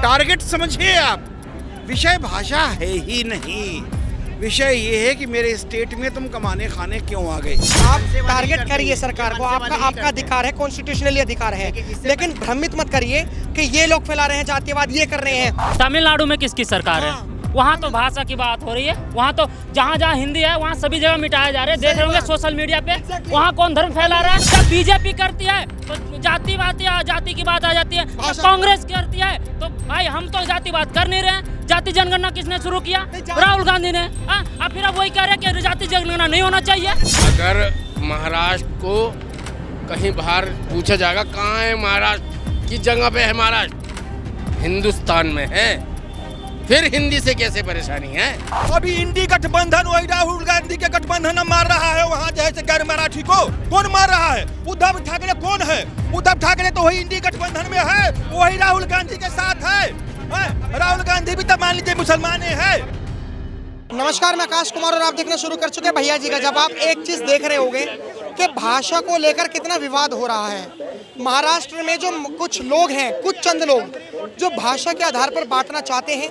Target समझिए आप, विषय भाषा है ही नहीं। विषय ये है कि मेरे स्टेट में तुम कमाने खाने क्यों आ गए। आप टारगेट करिए सरकार को, आपका अधिकार है, कॉन्स्टिट्यूशनली अधिकार है, लेकिन भ्रमित मत करिए कि ये लोग फैला रहे हैं जातिवाद, ये कर रहे हैं। तमिलनाडु में किसकी सरकार है? वहाँ तो भाषा की बात हो रही है, वहाँ तो जहाँ जहाँ हिंदी है वहाँ सभी जगह मिटाया जा रहे हैं। देख रहे होंगे सोशल मीडिया पे, वहाँ कौन धर्म फैला रहा है। जब बीजेपी करती है तो जाति की बात आ जाती है, कांग्रेस करती है तो भाई हम तो जातिवाद कर नहीं रहे हैं। जाति जनगणना किसने शुरू किया? राहुल गांधी ने। अब फिर अब वही कह रहे हैं कि जाति जनगणना नहीं होना चाहिए। अगर महाराष्ट्र को कहीं बाहर पूछा जाएगा कहाँ है महाराष्ट्र, किस जगह पे है महाराष्ट्र, हिंदुस्तान में है, फिर हिंदी से कैसे परेशानी है। अभी इंडी गठबंधन वही राहुल गांधी के गठबंधन मार रहा है वहाँ जैसे गैर मराठी को कौन मार रहा है? उद्धव ठाकरे कौन है? उद्धव ठाकरे तो वही इंडी गठबंधन में है, वही राहुल गांधी के साथ है। राहुल गांधी भी तो मान लीजिए मुसलमान है। नमस्कार, मैं आकाश कुमार और आप देखना शुरू कर चुके हैं भैया जी का। जब आप एक चीज देख रहे होंगे कि भाषा को लेकर कितना विवाद हो रहा है। महाराष्ट्र में जो कुछ लोग हैं, कुछ चंद लोग जो भाषा के आधार पर बांटना चाहते हैं,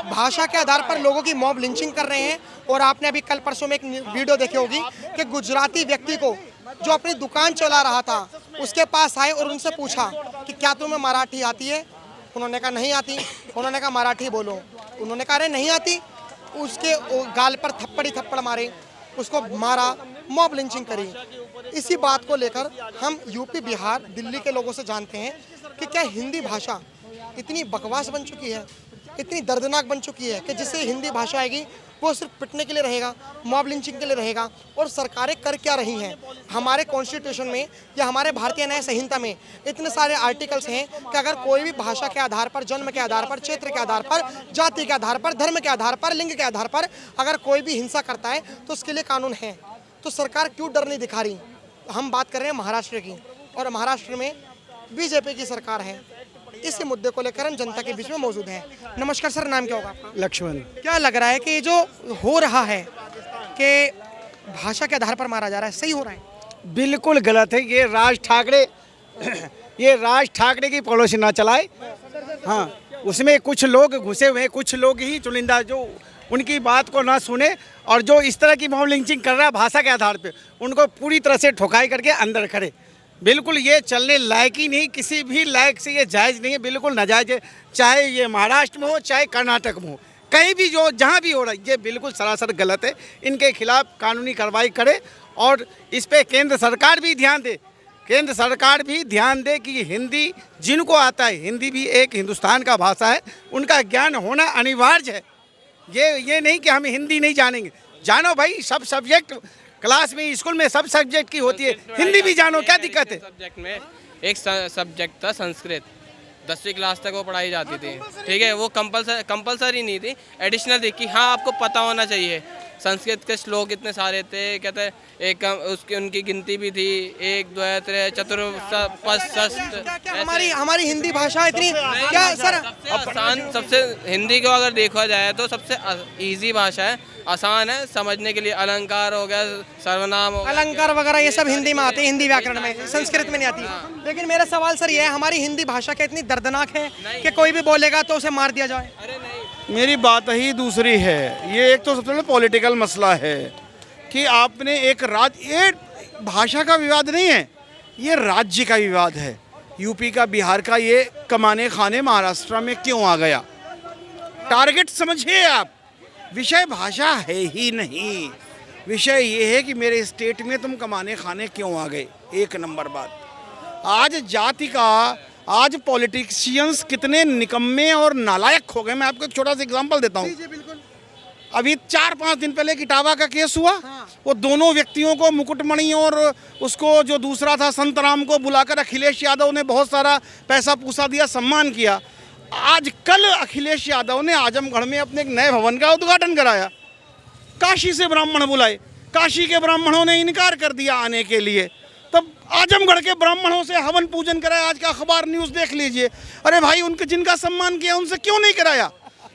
भाषा के आधार पर लोगों की मॉब लिंचिंग कर रहे हैं। और आपने अभी कल परसों में एक वीडियो देखी होगी कि गुजराती व्यक्ति को जो अपनी दुकान चला रहा था उसके पास आए और उनसे पूछा कि क्या तुम्हें मराठी आती है? उन्होंने कहा नहीं आती। उन्होंने कहा मराठी बोलो। उन्होंने कहा अरे नहीं आती। उसके गाल पर थप्पड़ ही थप्पड़ मारे, उसको मारा, मॉब लिंचिंग करी। इसी बात को लेकर हम यूपी, बिहार, दिल्ली के लोगों से जानते हैं कि क्या हिंदी भाषा इतनी बकवास बन चुकी है, इतनी दर्दनाक बन चुकी है कि जिससे हिंदी भाषा आएगी वो सिर्फ पिटने के लिए रहेगा, मॉब लिंचिंग के लिए रहेगा। और सरकारें कर क्या रही हैं? हमारे कॉन्स्टिट्यूशन में या हमारे भारतीय न्याय संहिता में इतने सारे आर्टिकल्स हैं कि अगर कोई भी भाषा के आधार पर, जन्म के आधार पर, क्षेत्र के आधार पर, जाति के आधार पर, धर्म के आधार पर, लिंग के आधार पर अगर कोई भी हिंसा करता है तो उसके लिए कानून है। तो सरकार क्यों डर नहीं दिखा रही? हम बात कर रहे हैं महाराष्ट्र की, और महाराष्ट्र में बीजेपी की सरकार है। इस मुद्दे को लेकर हम जनता के बीच में मौजूद हैं। नमस्कार सर, नाम क्या होगा आपका? लक्ष्मण। क्या लग रहा है कि ये जो हो रहा है कि भाषा के आधार पर मारा जा रहा है, सही हो रहा है? बिल्कुल गलत है। ये राज ठाकरे की पॉलिसी ना चलाए। हाँ, उसमें कुछ लोग घुसे हुए हैं, कुछ लोग ही चुनिंदा जो उनकी बात को ना सुने और जो इस तरह की मॉब लिंचिंग कर रहा है भाषा के आधार पे, उनको पूरी तरह से ठुकाई करके अंदर करे। बिल्कुल ये चलने लायक ही नहीं, किसी भी लायक से ये जायज़ नहीं है, बिल्कुल नाजायज़ है। चाहे ये महाराष्ट्र में हो, चाहे कर्नाटक में हो, कहीं भी जो जहाँ भी हो रहा है, ये बिल्कुल सरासर गलत है। इनके खिलाफ कानूनी कार्रवाई करे और इस पे केंद्र सरकार भी ध्यान दे। केंद्र सरकार भी ध्यान दे कि हिंदी जिनको आता है, हिंदी भी एक हिंदुस्तान का भाषा है, उनका ज्ञान होना अनिवार्य है। ये नहीं कि हम हिंदी नहीं जानेंगे। जानो भाई, सब सब्जेक्ट क्लास में, स्कूल में सब सब्जेक्ट की होती है, हिंदी भी जानो, क्या दिक्कत है? सब्जेक्ट में एक सब्जेक्ट था संस्कृत, 10वीं क्लास तक वो पढ़ाई जाती थी, ठीक है। वो कंपलसरी नहीं थी, एडिशनल थी कि हाँ आपको पता होना चाहिए। संस्कृत के श्लोक इतने सारे थे, कहते एक उसकी उनकी गिनती भी थी, 1 2 3 4 हमारी हिंदी भाषा इतनी क्या सर? आसान, सबसे हिंदी को अगर देखा जाए तो सबसे इजी भाषा है, आसान है समझने के लिए। अलंकार हो गया, सर्वनाम हो गया, अलंकार वगैरह ये सब हिंदी में आते हैं, हिंदी व्याकरण में, संस्कृत में नहीं आती। लेकिन मेरा सवाल सर ये है, हमारी हिंदी भाषा क्या इतनी दर्दनाक है कि कोई भी बोलेगा तो उसे मार दिया जाए? अरे नहीं, मेरी बात ही दूसरी है। ये एक तो सबसे पहले पॉलिटिकल मसला है कि आपने एक ये भाषा का विवाद नहीं है, ये राज्य का विवाद है। यूपी का, बिहार का ये कमाने खाने महाराष्ट्र में क्यों आ गया। टारगेट समझिए आप, विषय भाषा है ही नहीं। विषय ये है कि मेरे स्टेट में तुम कमाने खाने क्यों आ गए। एक नंबर बात। आज जाति का, आज पॉलिटिशियंस कितने निकम्मे और नालायक हो गए। मैं आपको एक छोटा सा एग्जांपल देता हूँ। अभी 4-5 दिन पहले इटावा का केस हुआ। वो दोनों व्यक्तियों को, मुकुटमणि और उसको जो दूसरा था संतराम को, बुलाकर अखिलेश यादव ने बहुत सारा पैसा पूसा दिया, सम्मान किया। आज कल अखिलेश यादव ने आजमगढ़ में अपने एक नए भवन का उद्घाटन कराया। काशी से ब्राह्मण बुलाए, काशी के ब्राह्मणों ने इनकार कर दिया आने के लिए। तब आजमगढ़ के ब्राह्मणों से हवन पूजन कराया। आज का अखबार न्यूज़ देख लीजिए। अरे भाई, उनके जिनका सम्मान किया उनसे क्यों नहीं कराया?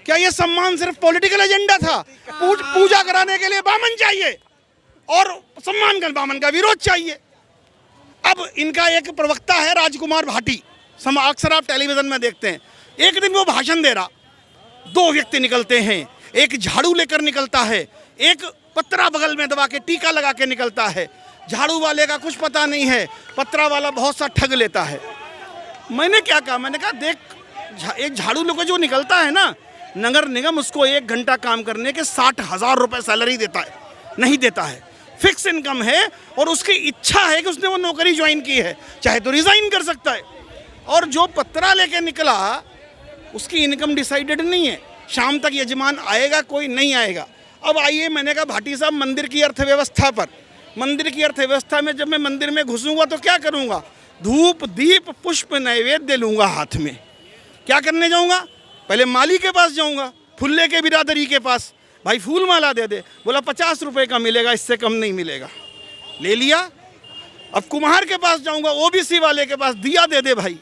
क्या ये सम्मान सिर्फ पॉलिटिकल एजेंडा था? पूजा कराने के लिए बामन चाहिए और सम्मान कर बामन का विरोध चाहिए। अब इनका एक प्रवक्ता है राजकुमार भाटी, अक्सर आप टेलीविजन में देखते हैं। एक दिन वो भाषण दे रहा, दो व्यक्ति निकलते हैं, एक झाड़ू लेकर निकलता है, एक पत्रा बगल में दबा के टीका लगा के निकलता है। झाड़ू वाले का कुछ पता नहीं है, पत्रा वाला बहुत सा ठग लेता है। मैंने क्या कहा, मैंने कहा देख, एक झाड़ू लेकर जो निकलता है ना, नगर निगम उसको 1 घंटा काम करने के 60,000 रुपये सैलरी देता है, नहीं देता है, फिक्स इनकम है, और उसकी इच्छा है कि उसने वो नौकरी ज्वाइन की है, चाहे तो रिजाइन कर सकता है। और जो पत्रा लेके निकला उसकी इनकम डिसाइडेड नहीं है, शाम तक यजमान आएगा कोई नहीं आएगा। अब आइए, मैंने कहा भाटी साहब मंदिर की अर्थव्यवस्था पर, मंदिर की अर्थव्यवस्था में जब मैं मंदिर में घुसूंगा तो क्या करूंगा, धूप दीप पुष्प नैवेद्य लूंगा हाथ में। क्या करने जाऊंगा, पहले माली के पास जाऊंगा, फुल्ले के बिरादरी के पास, भाई फूल माला दे दे, बोला 50 रुपए का मिलेगा, इससे कम नहीं मिलेगा, ले लिया। अब कुम्हार के पास जाऊंगा, ओबीसी वाले के पास, दिया दे दे भाई,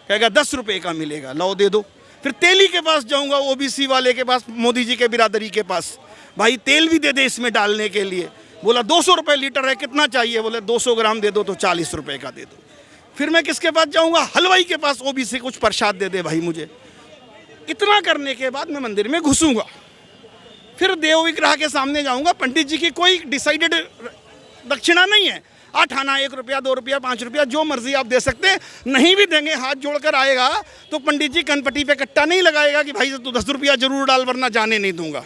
कहेगा 10 रुपए का मिलेगा, लो दे दो। फिर तेली के पास जाऊंगा, ओबीसी वाले के पास, मोदी जी के बिरादरी के पास, भाई तेल भी दे दे इसमें डालने के लिए, बोला 200 रुपये लीटर है, कितना चाहिए, बोले 200 ग्राम दे दो, तो 40 रुपये का दे दो। फिर मैं किसके पास जाऊंगा, हलवाई के पास, ओबीसी कुछ प्रसाद दे दे भाई मुझे। इतना करने के बाद मैं मंदिर में घुसूंगा, फिर देव विग्रह के सामने जाऊंगा, पंडित जी की कोई डिसाइडेड दक्षिणा नहीं है, 8 आना, 1 रुपया, 2 रुपया, 5 रुपया, जो मर्जी आप दे सकते हैं। नहीं भी देंगे, हाथ जोड़कर आएगा तो पंडित जी कनपट्टी पे कट्टा नहीं लगाएगा कि भाई तू 10 रुपया जरूर डाल वरना जाने नहीं दूंगा।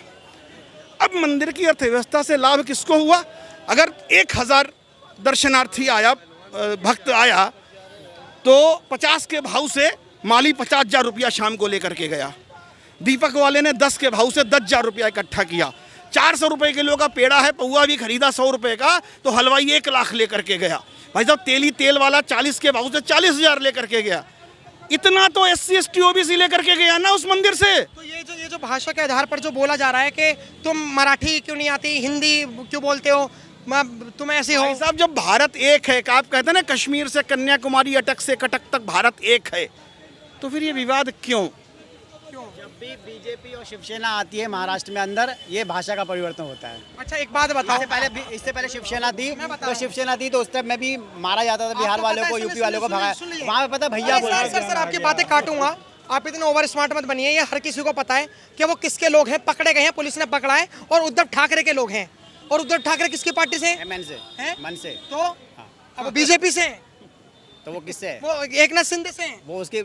अब मंदिर की अर्थव्यवस्था से लाभ किसको हुआ, अगर 1000 दर्शनार्थी आया, भक्त आया, तो 50 के भाव से माली 50,000 रुपया शाम को लेकर के गया, दीपक वाले ने 10 के भाव से 10,000 रुपया इकट्ठा किया, 400 रुपये किलो का पेड़ा है, पौआ भी खरीदा 100 रुपये का, तो हलवाई 1 लाख लेकर के गया। भाई साहब तेली तेल वाला 40 के भाव से 40,000 लेकर के गया। इतना तो SC ST OBC लेकर के गया ना उस मंदिर से। तो ये जो भाषा के आधार पर जो बोला जा रहा है कि तुम मराठी क्यों नहीं आती, हिंदी क्यों बोलते हो, तुम ऐसे हो। भाई साहब जब भारत एक है, आप कहते हैं ना कश्मीर से कन्याकुमारी, अटक से कटक तक भारत एक है, तो फिर ये विवाद क्यों? जब भी बीजेपी और शिवसेना आती है महाराष्ट्र में अंदर, ये भाषा का परिवर्तन होता है। अच्छा एक बात बताओ, इससे पहले शिवसेना थी, तो शिवसेना थी तो उस टाइम में भी मारा जाता था बिहार वालों को, यूपी वालों को भगाया, वहाँ पे पता भैया बोला। सर आपकी बातें काटूंगा, आप इतने ओवर स्मार्ट मत बनिए, ये हर किसी को पता है कि वो किसके लोग हैं, पकड़े गए हैं, पुलिस ने पकड़ा है, और उद्धव ठाकरे के लोग हैं। और उद्धव ठाकरे किसकी पार्टी से हैं? मन से। तो अब बीजेपी से हैं, तो वो किससे है? वो एकनाथ शिंदे से हैं। वो उसके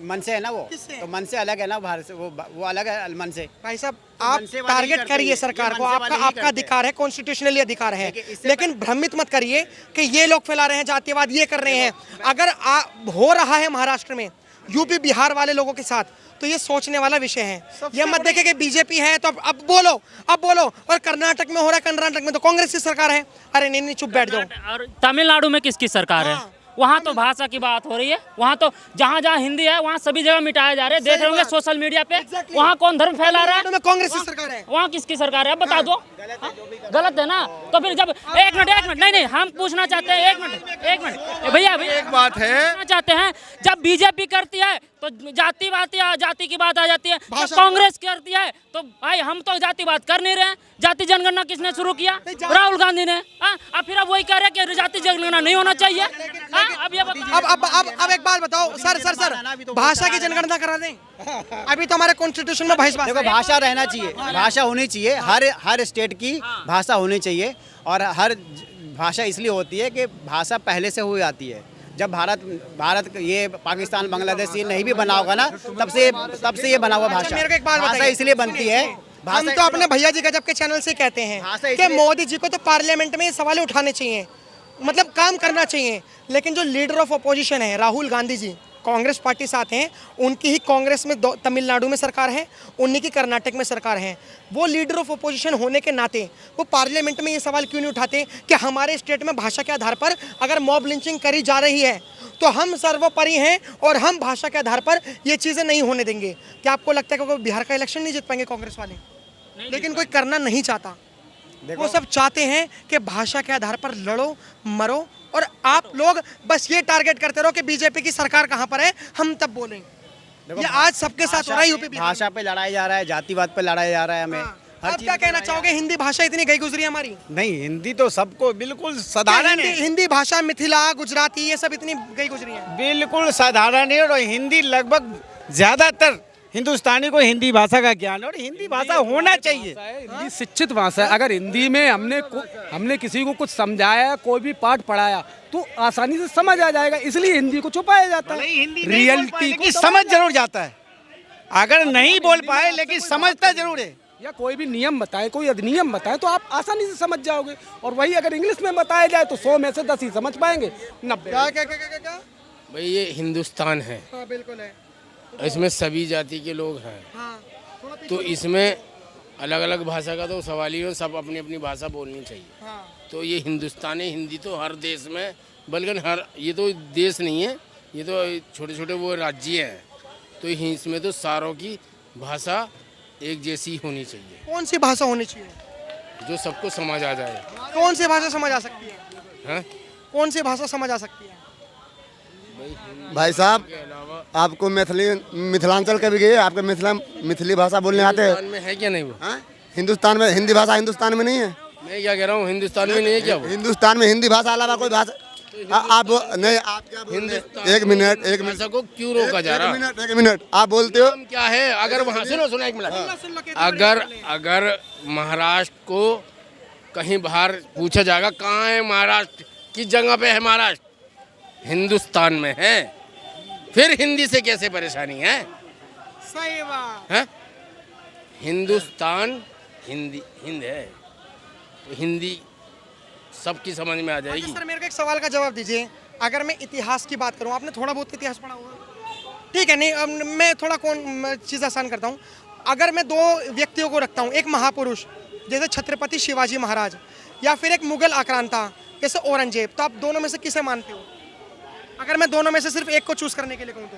मन से है ना, वो किससे? तो मन से अलग है ना, भारत से वो अलग है मन से। भाई साहब आप टारगेट करिए सरकार को, आपका अधिकार है, कॉन्स्टिट्यूशनली अधिकार है, लेकिन भ्रमित मत करिए कि ये लोग फैला रहे हैं जातिवाद, ये कर रहे हैं। अगर हो रहा है महाराष्ट्र में, यूपी बिहार वाले लोगों के साथ, तो ये सोचने वाला विषय है। ये मत देखे कि बीजेपी है तो अब बोलो, और कर्नाटक में हो रहा है, कर्नाटक में तो कांग्रेस की सरकार है। अरे नहीं, चुप बैठ जाओ। और तमिलनाडु में किसकी सरकार है? वहाँ तो भाषा की बात हो रही है, वहाँ तो जहाँ जहाँ हिंदी है वहाँ सभी जगह मिटाया जा रहा है। देख रहे होंगे सोशल मीडिया पे, वहाँ कौन धर्म फैला रहा है? कांग्रेस की सरकार है, वहाँ किसकी सरकार है बता दो। गलत है ना, तो फिर जब एक मिनट नहीं, हम पूछना चाहते हैं, एक मिनट भैया एक बात है, पूछना चाहते हैं, जब बीजेपी करती है तो जाति की बात आ जाती है, जब कांग्रेस करती है तो भाई हम तो जातिवाद कर नहीं रहे हैं। जाति जनगणना किसने शुरू किया? राहुल गांधी ने। अब फिर अब वही कह रहे हैं कि जाति जनगणना नहीं होना चाहिए। अब एक बात बताओ सर, भाषा की जनगणना करा दें? अभी तो हमारे कॉन्स्टिट्यूशन में देखो भाषा रहना चाहिए, भाषा होनी चाहिए, हर स्टेट की भाषा होनी चाहिए। और हर भाषा इसलिए होती है कि भाषा पहले से हुई आती है। जब भारत ये पाकिस्तान बांग्लादेश ये नहीं भी बना होगा ना, तब से ये बना हुआ भाषा। मेरे को एक बात भाषा इसलिए बनती है, हम तो अपने भैया जी गजब के चैनल से कहते हैं कि मोदी जी को तो पार्लियामेंट में ये सवाल उठाने चाहिए, मतलब काम करना चाहिए। लेकिन जो लीडर ऑफ अपोजिशन है राहुल गांधी जी, कांग्रेस पार्टी से आते हैं, उनकी ही कांग्रेस में तमिलनाडु में सरकार है, उन्हीं की कर्नाटक में सरकार है। वो लीडर ऑफ अपोजिशन होने के नाते वो पार्लियामेंट में ये सवाल क्यों नहीं उठाते कि हमारे स्टेट में भाषा के आधार पर अगर मॉब लिंचिंग करी जा रही है तो हम सर्वोपरि हैं और हम भाषा के आधार पर ये चीज़ें नहीं होने देंगे। क्या आपको लगता है कि बिहार का इलेक्शन नहीं जीत पाएंगे कांग्रेस वाले? लेकिन कोई करना नहीं चाहता, वो सब चाहते हैं कि भाषा के आधार पर लड़ो मरो, और आप लोग बस ये टारगेट करते रहो कि बीजेपी की सरकार कहाँ पर है, हम तब बोलेंगे। ये आज सबके साथ हो रहा है यूपी बिहार। भाषा पे लड़ाया जा रहा है, जातिवाद पे लड़ाया जा रहा है हमें। आप क्या कहना चाहोगे? हिंदी भाषा इतनी गई गुजरी हमारी? नहीं, हिंदी तो सबको बिल्कुल साधारण है। हिंदी भाषा, मिथिला, गुजराती, ये सब इतनी गई गुजरी है। बिल्कुल साधारण है। और हिंदी लगभग ज़्यादातर हिंदुस्तानी को हिंदी भाषा का ज्ञान है और हिंदी भाषा होना चाहिए। हिंदी शिक्षित भाषा है। अगर हिंदी में हमने किसी को कुछ समझाया, कोई भी पाठ पढ़ाया तो आसानी से समझ आ जाएगा, इसलिए हिंदी को छुपाया जाता है। रियलिटी को समझ जरूर जाता है, अगर नहीं बोल पाए लेकिन समझता जरूर है। या कोई भी नियम बताए, कोई अधिनियम बताए तो आप आसानी से समझ जाओगे। और वही अगर इंग्लिश में बताया जाए तो 100 में से 10 ही समझ पाएंगे, 90। क्या भाई ये हिंदुस्तान है, हाँ बिल्कुल है। इसमें सभी जाति के लोग हैं, हाँ तो इसमें अलग अलग भाषा का तो सवाल ही हो, सब अपनी अपनी भाषा बोलनी चाहिए। हाँ तो ये हिंदुस्तानी हिंदी तो हर देश में, बल्कि हर, ये तो देश नहीं है, ये तो छोटे छोटे वो राज्य हैं, तो इसमें तो सारों की भाषा एक जैसी होनी चाहिए, कौन सी भाषा होनी चाहिए? जो सबको समझ आ जाए। कौन सी भाषा समझ आ सकती है? हाँ कौन सी भाषा समझ आ सकती है? भाई साहब आपको मिथिलांचल के भी गए, आपके मिथिली भाषा बोलने आते हैं? हिंदुस्तान में है क्या नहीं वो? हाँ? हिंदुस्तान में हिंदी भाषा हिंदुस्तान में नहीं है? मैं क्या कह रहा हूँ, हिंदुस्तान में नहीं है क्या वो? हिंदुस्तान में हिंदी भाषा अलावा कोई भाषा आप नहीं, आप क्या बोलते हैं? एक मिनट भाषा को क्यों रोका जा रहा है? एक मिनट आप बोलते हो क्या है? अगर वहाँ सुनो एक मिनट, अगर महाराष्ट्र को कहीं बाहर पूछा जाएगा कहाँ है महाराष्ट्र, किस जगह पे है महाराष्ट्र, हिंदुस्तान में है, फिर हिंदी से कैसे परेशानी है? सही बात है? हिंदुस्तान हिंद है, तो हिंदी सबकी समझ में आ जाएगी। सर मेरे को एक सवाल का जवाब दीजिए, अगर मैं इतिहास की बात करूं, आपने थोड़ा बहुत इतिहास पढ़ा होगा, ठीक है, नहीं अब मैं थोड़ा कौन चीज़ आसान करता हूं। अगर मैं दो व्यक्तियों को रखता हूं, एक महापुरुष जैसे छत्रपति शिवाजी महाराज या फिर एक मुगल आक्रांता जैसे औरंगजेब, तो आप दोनों में से किसे मानते हो? अगर मैं दोनों में से सिर्फ एक को चूज करने के लिए कहूँ तो?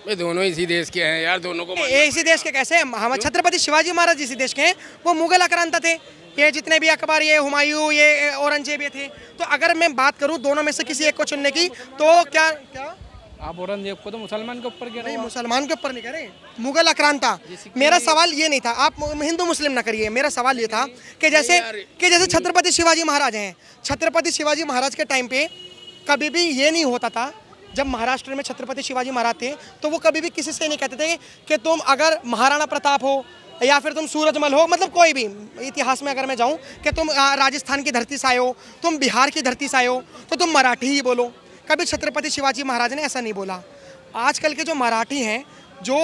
वे दोनों इसी देश के हैं यार, दोनों को इसी देश के कैसे? हम छत्रपति शिवाजी महाराज इसी देश के हैं, वो मुगल आक्रांता थे, ये जितने भी अकबर, ये हुमायूं, ये औरंगजेब ये थे। तो अगर मैं बात करूं दोनों में से किसी एक को चुनने की, तो क्या आप औरंगजेब को तो मुसलमान के ऊपर नहीं, मुसलमान के ऊपर नहीं कह रहे, मुगल आक्रांता। मेरा सवाल ये नहीं था, आप हिंदू मुस्लिम ना करिए, मेरा सवाल ये था कि जैसे छत्रपति शिवाजी महाराज हैं, छत्रपति शिवाजी महाराज के टाइम पे कभी भी ये नहीं होता था, जब महाराष्ट्र में छत्रपति शिवाजी महाराज थे तो वो कभी भी किसी से नहीं कहते थे कि तुम अगर महाराणा प्रताप हो या फिर तुम सूरजमल हो, मतलब कोई भी इतिहास में अगर मैं जाऊं कि तुम राजस्थान की धरती से आए हो, तुम बिहार की धरती से आए हो, तो तुम मराठी ही बोलो। कभी छत्रपति शिवाजी महाराज ने ऐसा नहीं बोला। आजकल के जो मराठी हैं, जो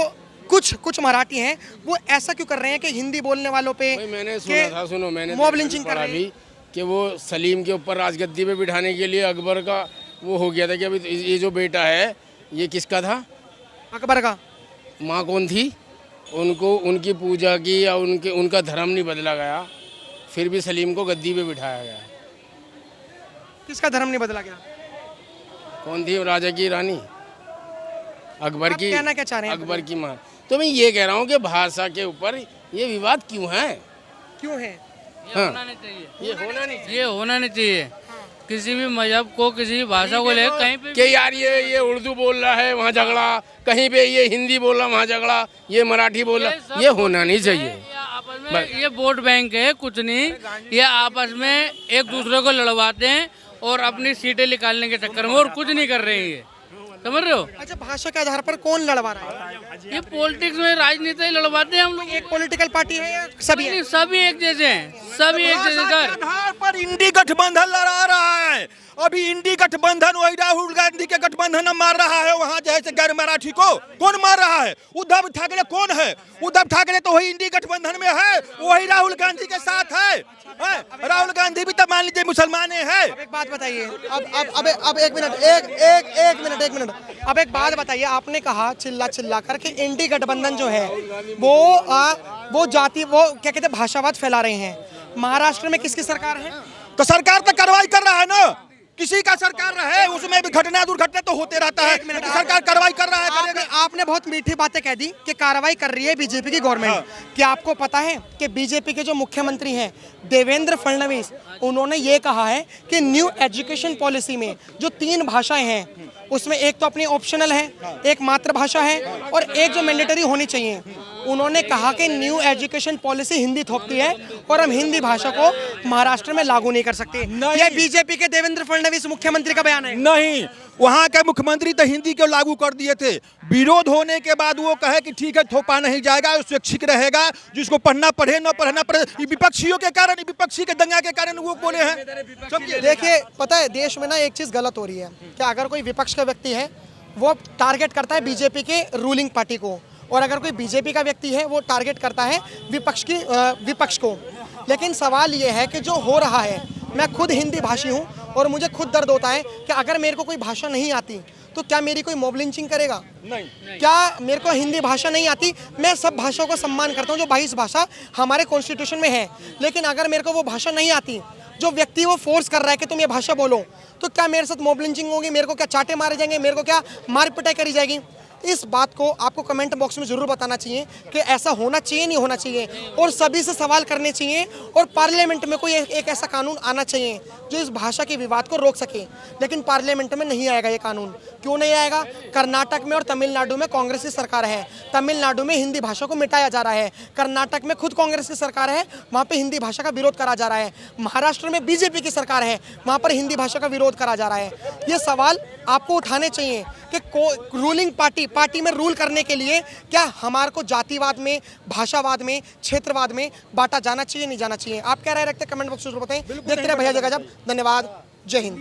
कुछ मराठी हैं, वो ऐसा क्यों कर रहे हैं कि हिंदी बोलने वालों पे मैंने सुना था, सुनो मैंने मॉब लिंचिंग कर रहे हैं कि वो सलीम के ऊपर राजगद्दी पे बिठाने के लिए अकबर का वो हो गया था कि अभी ये जो बेटा है ये किसका था? अकबर का। माँ कौन थी? उनको उनकी पूजा की या उनका धर्म नहीं बदला गया, फिर भी सलीम को गद्दी पे बिठाया गया। किसका धर्म नहीं बदला गया? कौन थी राजा की रानी? अकबर की। कहना क्या चाह रहे हैं? अकबर की माँ। तो मैं ये कह रहा हूँ कि भाषा के ऊपर ये विवाद क्यों है? क्यों है? हाँ। होना नहीं चाहिए, ये होना नहीं चाहिए। ये होना नहीं चाहिए। किसी भी मजहब को, किसी भी भाषा को लेकर कहीं पे कि यार ये उर्दू बोल रहा है वहाँ झगड़ा, कहीं पे ये हिंदी बोल रहा वहाँ झगड़ा, ये मराठी बोल रहा, ये होना नहीं चाहिए। आपस में ये वोट बैंक है, कुछ नहीं, ये आपस में एक दूसरे को लड़वाते हैं और अपनी सीटें निकालने के चक्कर में, और कुछ नहीं कर रहे हैं ये, समझ रहे हो? अच्छा, भाषा के आधार पर कौन लड़वा रहा है? ये पॉलिटिक्स में राजनीति लड़वाते हैं हम लोग। एक पॉलिटिकल पार्टी है या सभी है? सभी एक जैसे हैं, सभी एक जैसे भाषा के आधार पर इंडी गठबंधन लड़ा रहा है। अभी इंडी गठबंधन वही राहुल गांधी के गठबंधन मार रहा है, वहाँ जैसे गैर मराठी को कौन मार रहा है? उद्धव ठाकरे कौन है? उद्धव ठाकरे तो वही इंडी गठबंधन में है, वही राहुल गांधी के साथ है। राहुल गांधी भी तो मान लीजिए मुसलमान है। अब एक बात बताइए, अब एक मिनट, अब एक बात बताइए, आपने कहा चिल्ला कर कि इंडी गठबंधन जो है वो जाति, वो क्या कहते हैं, भाषावाद फैला रहे हैं। महाराष्ट्र में किसकी सरकार है? तो सरकार तो कार्रवाई कर रहा है ना, किसी का सरकार रहे उसमें भी घटना दुर्घटना तो होते रहता है, सरकार कार्रवाई कर रहा है। आपने बहुत मीठी बातें कह दी कि कार्रवाई कर रही है बीजेपी की गवर्नमेंट। क्या आपको पता है कि बीजेपी के जो मुख्यमंत्री हैं देवेंद्र फडणवीस, उन्होंने ये कहा है कि न्यू एजुकेशन पॉलिसी में जो 3 भाषाएं हैं उसमें एक तो अपनी ऑप्शनल है, एक मातृभाषा है और एक जो मैंडेटरी होनी चाहिए, उन्होंने कहा कि न्यू एजुकेशन पॉलिसी हिंदी थोपती है और हम हिंदी भाषा को महाराष्ट्र में लागू नहीं कर सकते। ये बीजेपी के देवेंद्र फडणवीस मुख्यमंत्री का बयान है। नहीं, वहाँ के मुख्यमंत्री तो हिंदी को लागू कर दिए थे, विरोध होने के बाद वो कहे कि ठीक है थोपा नहीं जाएगा, स्वैच्छिक रहेगा, जिसको पढ़ना पढ़े न पढ़ना पढ़े। विपक्षियों के कारण, विपक्षी के दंगा के कारण वो बोले हैं। देखिए पता है देश में ना एक चीज़ गलत हो रही है कि अगर कोई विपक्ष का व्यक्ति है वो टारगेट करता है बीजेपी के रूलिंग पार्टी को, और अगर कोई बीजेपी का व्यक्ति है वो टारगेट करता है विपक्ष को। लेकिन सवाल ये है कि जो हो रहा है, मैं खुद हिंदी भाषी हूँ और मुझे खुद दर्द होता है कि अगर मेरे को कोई भाषा नहीं आती तो क्या मेरी कोई मॉब लिंचिंग करेगा? नहीं। क्या मेरे को हिंदी भाषा नहीं आती? मैं सब भाषाओं का सम्मान करता हूँ, जो 22 भाषा हमारे कॉन्स्टिट्यूशन में है, लेकिन अगर मेरे को वो भाषा नहीं आती, जो व्यक्ति वो फोर्स कर रहा है कि तुम ये भाषा बोलो, तो क्या मेरे साथ मॉब लिंचिंग होगी? मेरे को क्या चाटे मारे जाएंगे? मेरे को क्या मार पिटाई करी जाएगी? इस बात को आपको कमेंट बॉक्स में ज़रूर बताना चाहिए कि ऐसा होना चाहिए नहीं होना चाहिए, और सभी से सवाल करने चाहिए, और पार्लियामेंट में कोई एक ऐसा कानून आना चाहिए जो इस भाषा के विवाद को रोक सके। लेकिन पार्लियामेंट में नहीं आएगा ये कानून। क्यों नहीं आएगा? कर्नाटक में और तमिलनाडु में कांग्रेस की सरकार है, तमिलनाडु में हिंदी भाषा को मिटाया जा रहा है, कर्नाटक में खुद कांग्रेस की सरकार है, वहाँ पर हिंदी भाषा का विरोध करा जा रहा है, महाराष्ट्र में बीजेपी की सरकार है, वहाँ पर हिंदी भाषा का विरोध करा जा रहा है। ये सवाल आपको उठाने चाहिए कि रूलिंग पार्टी में रूल करने के लिए क्या हमारे को जातिवाद में, भाषावाद में, क्षेत्रवाद में बांटा जाना चाहिए नहीं जाना चाहिए? आप क्या राय रखते हैं कमेंट बॉक्स में बताएं। देखते रहे भैया जगह। धन्यवाद। जय हिंद।